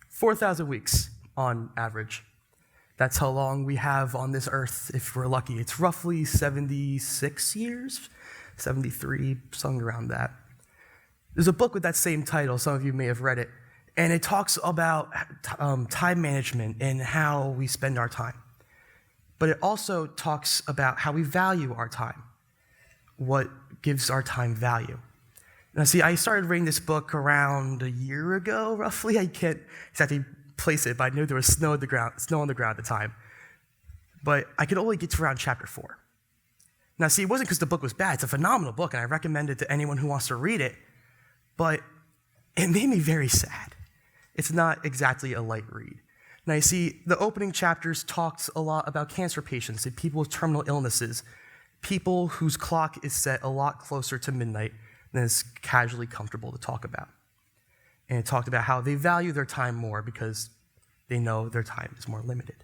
"4,000 weeks on average. That's how long we have on this earth if we're lucky. It's roughly 76 years, 73, something around that. There's a book with that same title, some of you may have read it, and it talks about time management and how we spend our time. But it also talks about how we value our time, what gives our time value. Now see, I started reading this book around a year ago, roughly. I can't exactly place it, but I knew there was snow on the ground at the time. But I could only get to around chapter 4. Now see, it wasn't because the book was bad. It's a phenomenal book, and I recommend it to anyone who wants to read it. But it made me very sad. It's not exactly a light read. Now you see, the opening chapters talks a lot about cancer patients and people with terminal illnesses, people whose clock is set a lot closer to midnight than is casually comfortable to talk about. And it talked about how they value their time more because they know their time is more limited.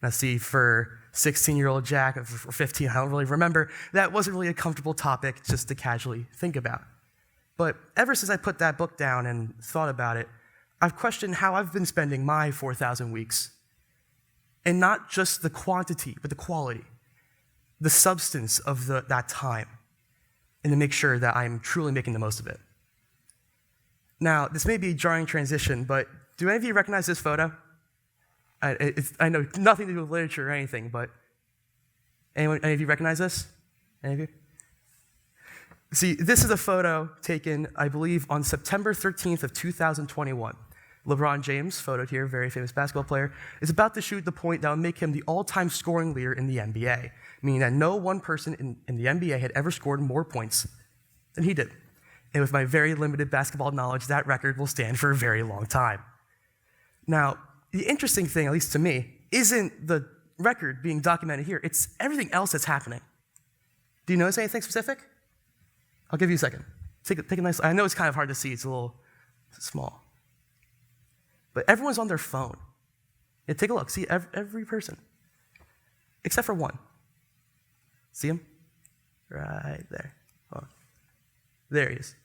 Now see, for 16-year-old Jack, or 15, I don't really remember, that wasn't really a comfortable topic just to casually think about. But ever since I put that book down and thought about it, I've questioned how I've been spending my 4,000 weeks. And not just the quantity, but the quality, the substance of that time, and to make sure that I'm truly making the most of it. Now, this may be a jarring transition, but do any of you recognize this photo? I know nothing to do with literature or anything, but any of you recognize this? Any of you? See, this is a photo taken, I believe, on September 13th of 2021. LeBron James, photoed here, very famous basketball player, is about to shoot the point that would make him the all-time scoring leader in the NBA, meaning that no one person in the NBA had ever scored more points than he did. And with my very limited basketball knowledge, that record will stand for a very long time. Now, the interesting thing, at least to me, isn't the record being documented here. It's everything else that's happening. Do you notice anything specific? I'll give you a second. Take a nice, I know it's kind of hard to see, it's a little small. But everyone's on their phone. Yeah, take a look, see every person, except for one. See him? Right there. Oh. There he is.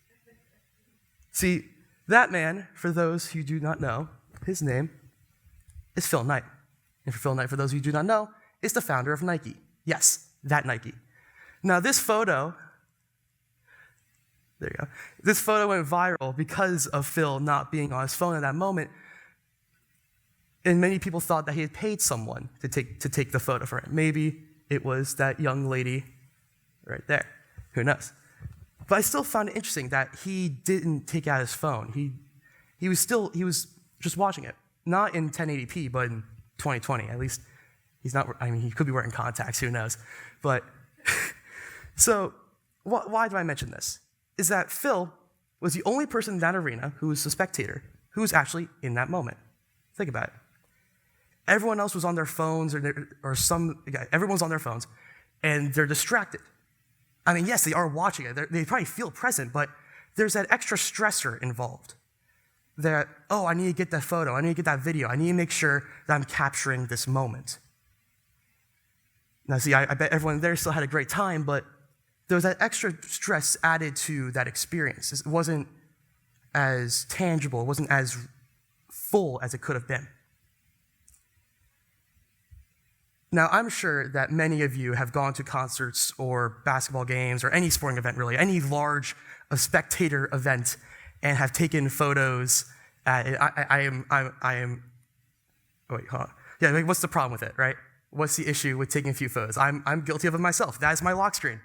See, that man, for those who do not know, his name is Phil Knight. And for Phil Knight, for those who do not know, is the founder of Nike. Yes, that Nike. Now this photo, there you go. This photo went viral because of Phil not being on his phone at that moment. And many people thought that he had paid someone to take the photo for him. Maybe it was that young lady right there. Who knows? But I still found it interesting that he didn't take out his phone. He was just watching it. Not in 1080p, but in 2020. At least he's not, I mean, he could be wearing contacts, who knows? But, so, why do I mention this? Is that Phil was the only person in that arena who was a spectator, who was actually in that moment. Think about it. Everyone else was on their phones, everyone's on their phones, and they're distracted. I mean, yes, they are watching it. They probably feel present, but there's that extra stressor involved. That, oh, I need to get that photo, I need to get that video, I need to make sure that I'm capturing this moment. Now, see, I bet everyone there still had a great time, but there was that extra stress added to that experience. It wasn't as tangible, it wasn't as full as it could have been. Now, I'm sure that many of you have gone to concerts or basketball games or any sporting event, really, any large spectator event, and have taken photos. Wait, hold on. Yeah, like, what's the problem with it, right? What's the issue with taking a few photos? I'm guilty of it myself. That is my lock screen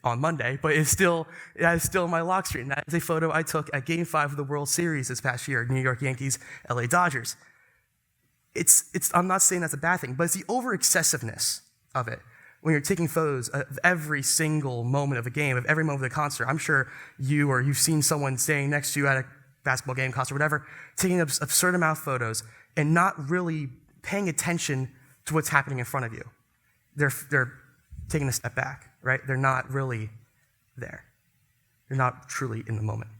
on Monday, but that is still my lock screen. That is a photo I took at Game 5 of the World Series this past year, New York Yankees, LA Dodgers. I'm not saying that's a bad thing, but it's the over-excessiveness of it. When you're taking photos of every single moment of a game, of every moment of the concert, I'm sure you've seen someone standing next to you at a basketball game, concert, whatever, taking an absurd amount of photos and not really paying attention to what's happening in front of you. They're taking a step back, right? They're not really there. They're not truly in the moment.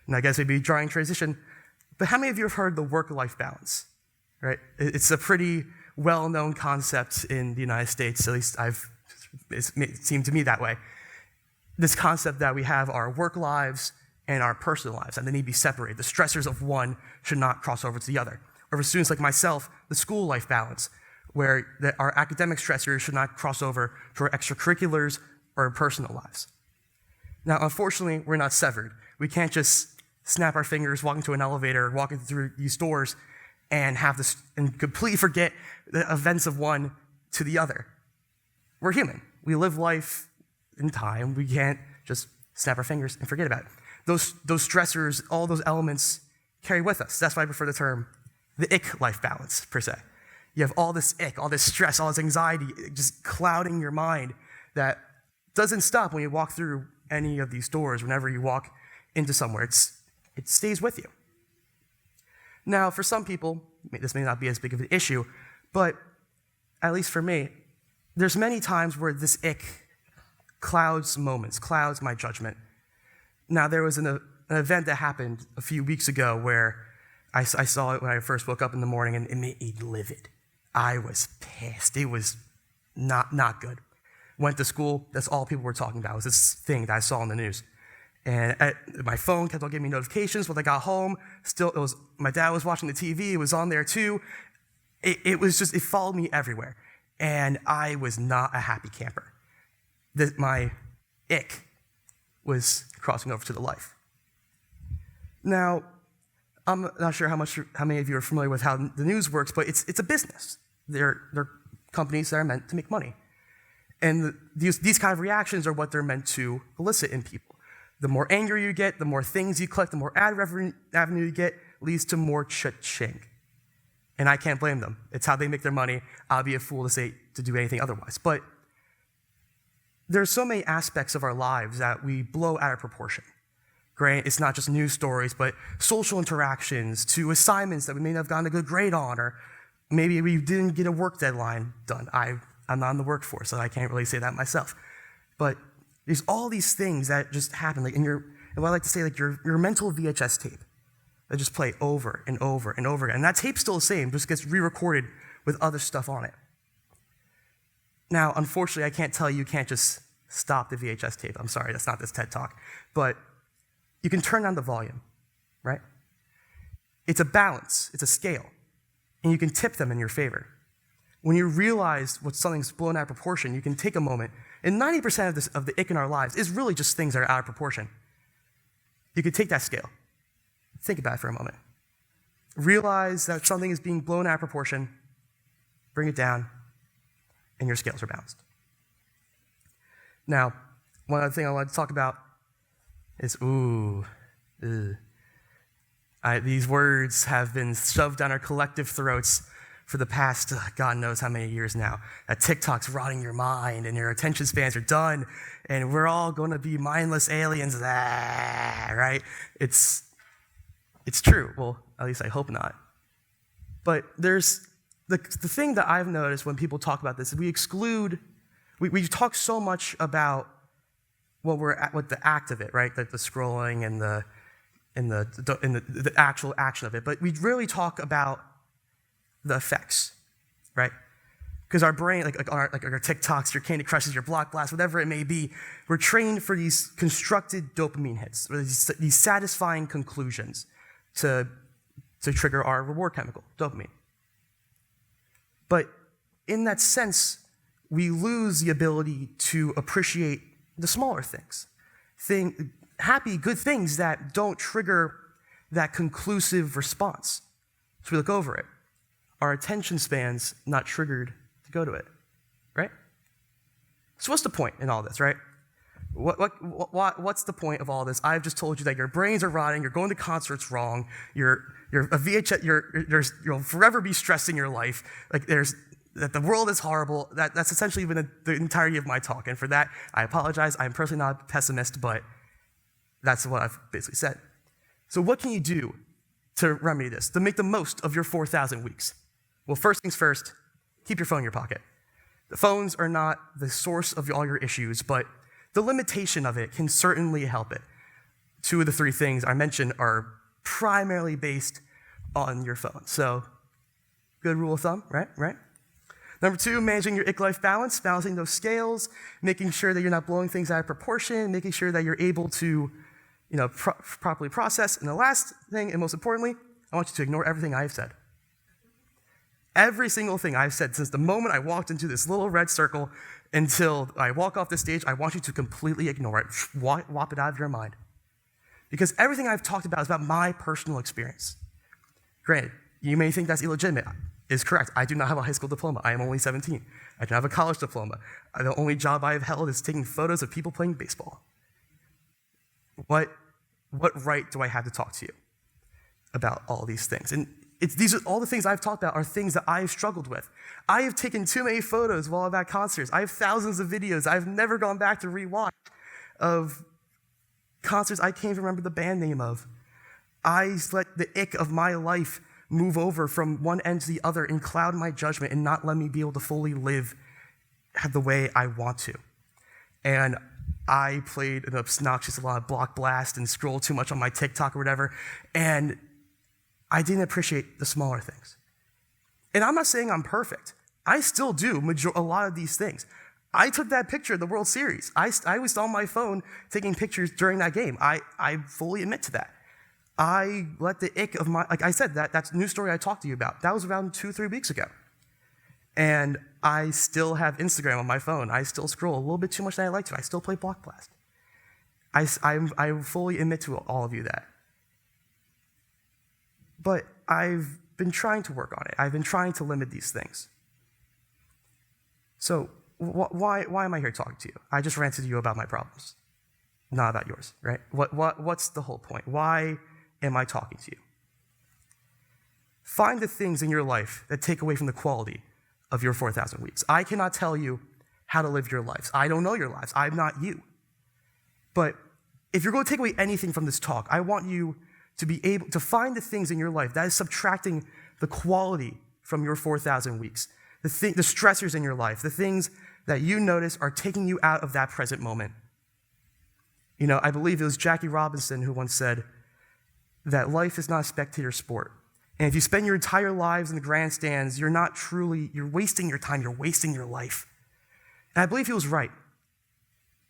And I guess maybe drawing transition, but how many of you have heard the work-life balance? Right? It's a pretty well-known concept in the United States, at least I've It seemed to me that way. This concept that we have our work lives and our personal lives, and they need to be separated. The stressors of one should not cross over to the other. Or for students like myself, the school life balance, where our academic stressors should not cross over to our extracurriculars or personal lives. Now, unfortunately, we're not severed. We can't just snap our fingers, walk into an elevator, walk through these doors, and have this and completely forget the events of one to the other. We're human. We live life in time. We can't just snap our fingers and forget about it. Those stressors, all those elements carry with us. That's why I prefer the term the ick life balance, per se. You have all this ick, all this stress, all this anxiety just clouding your mind that doesn't stop when you walk through any of these doors, whenever you walk into somewhere. It stays with you. Now, for some people, this may not be as big of an issue, but at least for me, there's many times where this ick clouds my judgment. Now, there was an event that happened a few weeks ago where I saw it when I first woke up in the morning, and it made me livid. I was pissed. It was not good. Went to school, that's all people were talking about, was this thing that I saw on the news. And my phone kept on giving me notifications. When I got home, my dad was watching the TV, it was on there too. It followed me everywhere. And I was not a happy camper. My ick was crossing over to the life. Now, I'm not sure how many of you are familiar with how the news works, but it's a business. They're companies that are meant to make money. And these kind of reactions are what they're meant to elicit in people. The more angry you get, the more things you collect, the more ad revenue you get, leads to more cha-ching. And I can't blame them. It's how they make their money. I'll be a fool to do anything otherwise. But there's so many aspects of our lives that we blow out of proportion. Granted, it's not just news stories, but social interactions to assignments that we may not have gotten a good grade on, or maybe we didn't get a work deadline done. I'm not in the workforce, so I can't really say that myself. But there's all these things that just happen, and what I like to say, like your mental VHS tape that just play over and over and over again. And that tape's still the same, just gets re-recorded with other stuff on it. Now, unfortunately, I can't tell you can't just stop the VHS tape. I'm sorry, that's not this TED Talk. But you can turn down the volume, right? It's a balance, it's a scale, and you can tip them in your favor. When you realize when something's blown out of proportion, you can take a moment, and 90% of the ick in our lives is really just things that are out of proportion. You could take that scale, think about it for a moment. Realize that something is being blown out of proportion, bring it down, and your scales are balanced. Now, one other thing I want to talk about is, these words have been shoved down our collective throats for the past, God knows how many years now. That TikTok's rotting your mind, and your attention spans are done, and we're all going to be mindless aliens, right? It's true. Well, at least I hope not. But there's the thing that I've noticed when people talk about this is we talk so much about what the act of it, right? Like the scrolling and the actual action of it. But we really talk about the effects, right? Because our brain, like our TikToks, your Candy Crushes, your Block Blasts, whatever it may be, we're trained for these constructed dopamine hits, or these satisfying conclusions to trigger our reward chemical, dopamine. But in that sense, we lose the ability to appreciate the smaller things, happy, good things that don't trigger that conclusive response. So we look over it. Our attention span's not triggered to go to it, right? So what's the point in all this, right? What's the point of all this? I've just told you that your brains are rotting, you're going to concerts wrong, you're a VHS, you'll forever be stressing your life, that the world is horrible. That's essentially been the entirety of my talk, and for that, I apologize. I'm personally not a pessimist, but that's what I've basically said. So what can you do to remedy this, to make the most of your 4,000 weeks? Well, first things first, keep your phone in your pocket. The phones are not the source of all your issues, but the limitation of it can certainly help it. 2 of the 3 things I mentioned are primarily based on your phone. So, good rule of thumb, right? Number 2, managing your ick-life balance, balancing those scales, making sure that you're not blowing things out of proportion, making sure that you're able to properly process. And the last thing, and most importantly, I want you to ignore everything I've said. Every single thing I've said since the moment I walked into this little red circle until I walk off the stage, I want you to completely ignore it, whop it out of your mind. Because everything I've talked about is about my personal experience. Granted, you may think that's illegitimate. Is correct. I do not have a high school diploma. I am only 17. I don't have a college diploma. The only job I have held is taking photos of people playing baseball. What right do I have to talk to you about all these things? And these are all the things I've talked about are things that I've struggled with. I have taken too many photos while I'm at concerts. I have thousands of videos I've never gone back to rewatch of concerts I can't even remember the band name of. I let the ick of my life move over from one end to the other and cloud my judgment and not let me be able to fully live the way I want to. And I played an obnoxious a lot of Block Blast and scrolled too much on my TikTok or whatever, and I didn't appreciate the smaller things. And I'm not saying I'm perfect. I still do a lot of these things. I took that picture of the World Series. I was on my phone taking pictures during that game. I fully admit to that. I let the ick of like I said, that's a new story I talked to you about. That was around 2-3 weeks ago. And I still have Instagram on my phone. I still scroll a little bit too much than I like to. I still play Block Blast. I fully admit to all of you that. But I've been trying to work on it. I've been trying to limit these things. So why am I here talking to you? I just ranted to you about my problems, not about yours, right? What's the whole point? Why am I talking to you? Find the things in your life that take away from the quality of your 4,000 weeks. I cannot tell you how to live your lives. I don't know your lives. I'm not you. But if you're going to take away anything from this talk, I want you to be able to find the things in your life that is subtracting the quality from your 4,000 weeks, the stressors in your life, the things that you notice are taking you out of that present moment. I believe it was Jackie Robinson who once said that life is not a spectator sport. And if you spend your entire lives in the grandstands, you're wasting your time, you're wasting your life. And I believe he was right.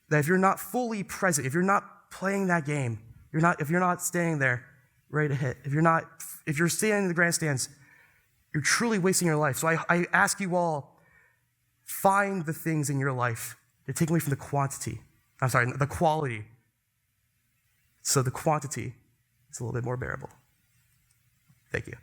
That if you're not fully present, if you're not playing that game, if you're not standing there ready to hit, if you're standing in the grandstands, you're truly wasting your life. So I ask you all, find the things in your life that take away from the quality. So the quantity is a little bit more bearable. Thank you.